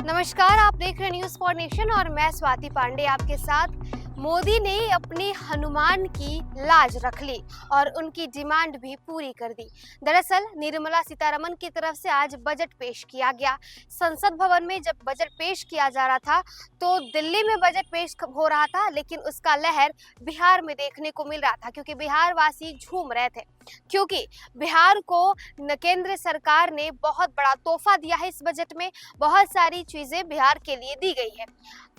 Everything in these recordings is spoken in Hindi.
नमस्कार, आप देख रहे हैं न्यूज़ फॉर नेशन और मैं स्वाति पांडे आपके साथ। मोदी ने अपने हनुमान की लाज रख ली और उनकी डिमांड भी पूरी कर दी। दरअसल निर्मला सीतारमण की तरफ से आज बजट पेश किया गया। संसद भवन में जब बजट पेश किया जा रहा था तो दिल्ली में बजट पेश हो रहा था, लेकिन उसका लहर बिहार में देखने को मिल रहा था क्योंकि बिहार वासी झूम रहे थे। क्योंकि बिहार को केंद्र सरकार ने बहुत बड़ा तोहफा दिया है। इस बजट में बहुत सारी चीजें बिहार के लिए दी गई है।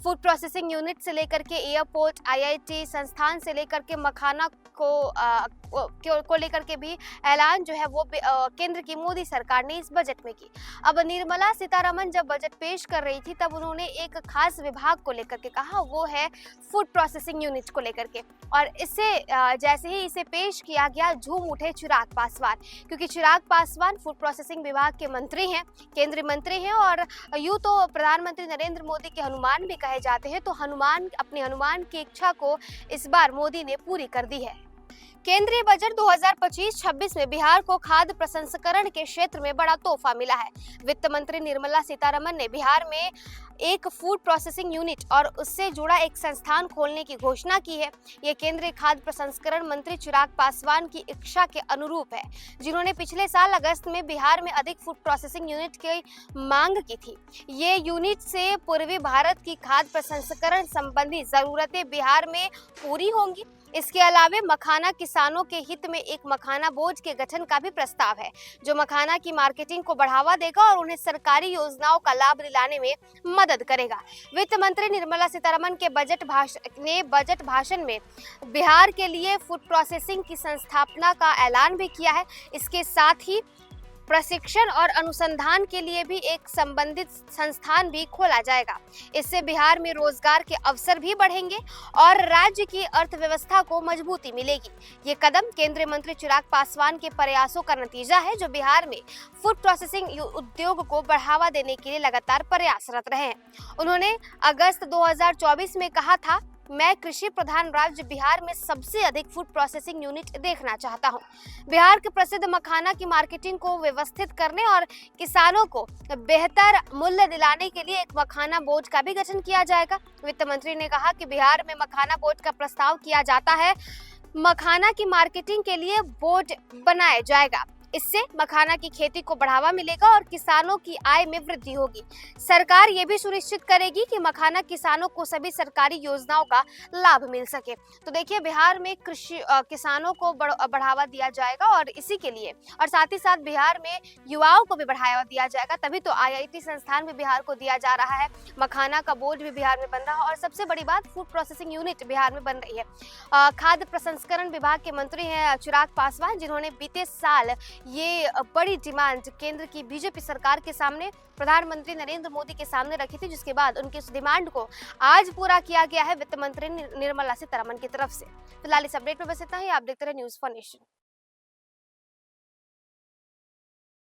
फूड प्रोसेसिंग यूनिट से लेकर के एयरपोर्ट, आईआईटी संस्थान से लेकर के मखाना को लेकर के भी ऐलान जो है वो केंद्र की मोदी सरकार ने इस बजट में की। अब निर्मला सीतारमण जब बजट पेश कर रही थी तब उन्होंने एक खास विभाग को लेकर के कहा, वो है फूड प्रोसेसिंग यूनिट को लेकर के। और इससे जैसे ही इसे पेश किया गया झूम उठे चिराग पासवान, क्योंकि चिराग पासवान फूड प्रोसेसिंग विभाग के मंत्री हैं, केंद्रीय मंत्री हैं और यूं तो प्रधानमंत्री नरेंद्र मोदी के हनुमान भी कहे जाते हैं। तो अपने हनुमान की इच्छा को इस बार मोदी ने पूरी कर दी है। केंद्रीय बजट 2025-26 में बिहार को खाद्य प्रसंस्करण के क्षेत्र में बड़ा तोहफा मिला है। वित्त मंत्री निर्मला सीतारमण ने बिहार में एक फूड प्रोसेसिंग यूनिट और उससे जुड़ा एक संस्थान खोलने की घोषणा की है। ये केंद्रीय खाद्य प्रसंस्करण मंत्री चिराग पासवान की इच्छा के अनुरूप है, जिन्होंने पिछले साल अगस्त में बिहार में अधिक फूड प्रोसेसिंग यूनिट की मांग की थी। ये यूनिट से पूर्वी भारत की खाद्य प्रसंस्करण संबंधी जरूरतें बिहार में पूरी होंगी। इसके अलावा मखाना किसानों के हित में एक मखाना बोर्ड के गठन का भी प्रस्ताव है, जो मखाना की मार्केटिंग को बढ़ावा देगा और उन्हें सरकारी योजनाओं का लाभ दिलाने में मदद करेगा। वित्त मंत्री निर्मला सीतारमण के बजट भाषण में बिहार के लिए फूड प्रोसेसिंग की संस्थापना का ऐलान भी किया है। इसके साथ ही प्रशिक्षण और अनुसंधान के लिए भी एक संबंधित संस्थान भी खोला जाएगा। इससे बिहार में रोजगार के अवसर भी बढ़ेंगे और राज्य की अर्थव्यवस्था को मजबूती मिलेगी। ये कदम केंद्रीय मंत्री चिराग पासवान के प्रयासों का नतीजा है, जो बिहार में फूड प्रोसेसिंग उद्योग को बढ़ावा देने के लिए लगातार प्रयासरत रहे हैं। उन्होंने अगस्त 2024 में कहा था, मैं कृषि प्रधान राज्य बिहार में सबसे अधिक फूड प्रोसेसिंग यूनिट देखना चाहता हूं। बिहार के प्रसिद्ध मखाना की मार्केटिंग को व्यवस्थित करने और किसानों को बेहतर मूल्य दिलाने के लिए एक मखाना बोर्ड का भी गठन किया जाएगा। वित्त मंत्री ने कहा कि बिहार में मखाना बोर्ड का प्रस्ताव किया जाता है। मखाना की मार्केटिंग के लिए बोर्ड बनाया जाएगा। इससे मखाना की खेती को बढ़ावा मिलेगा और किसानों की आय में वृद्धि होगी। सरकार ये भी सुनिश्चित करेगी कि मखाना किसानों को सभी सरकारी योजनाओं का लाभ मिल सके। तो देखिए, बिहार में कृषि किसानों को बढ़ावा दिया जाएगा और इसी के लिए और साथ ही साथ बिहार में युवाओं को भी बढ़ावा दिया जाएगा। तभी तो आईआईटी संस्थान भी बिहार को दिया जा रहा है, मखाना का बोर्ड भी बिहार में बन रहा है और सबसे बड़ी बात, फूड प्रोसेसिंग यूनिट बिहार में बन रही है। खाद्य प्रसंस्करण विभाग के मंत्री हैं चिराग पासवान, जिन्होंने बीते साल ये बड़ी डिमांड केंद्र की बीजेपी सरकार के सामने, प्रधानमंत्री नरेंद्र मोदी के सामने रखी थी, जिसके बाद उनकी इस डिमांड को आज पूरा किया गया है वित्त मंत्री निर्मला सीतारमण की तरफ से। फिलहाल इस अपडेट में बस इतना ही। आप देखते रहे न्यूज़ फॉर नेशन।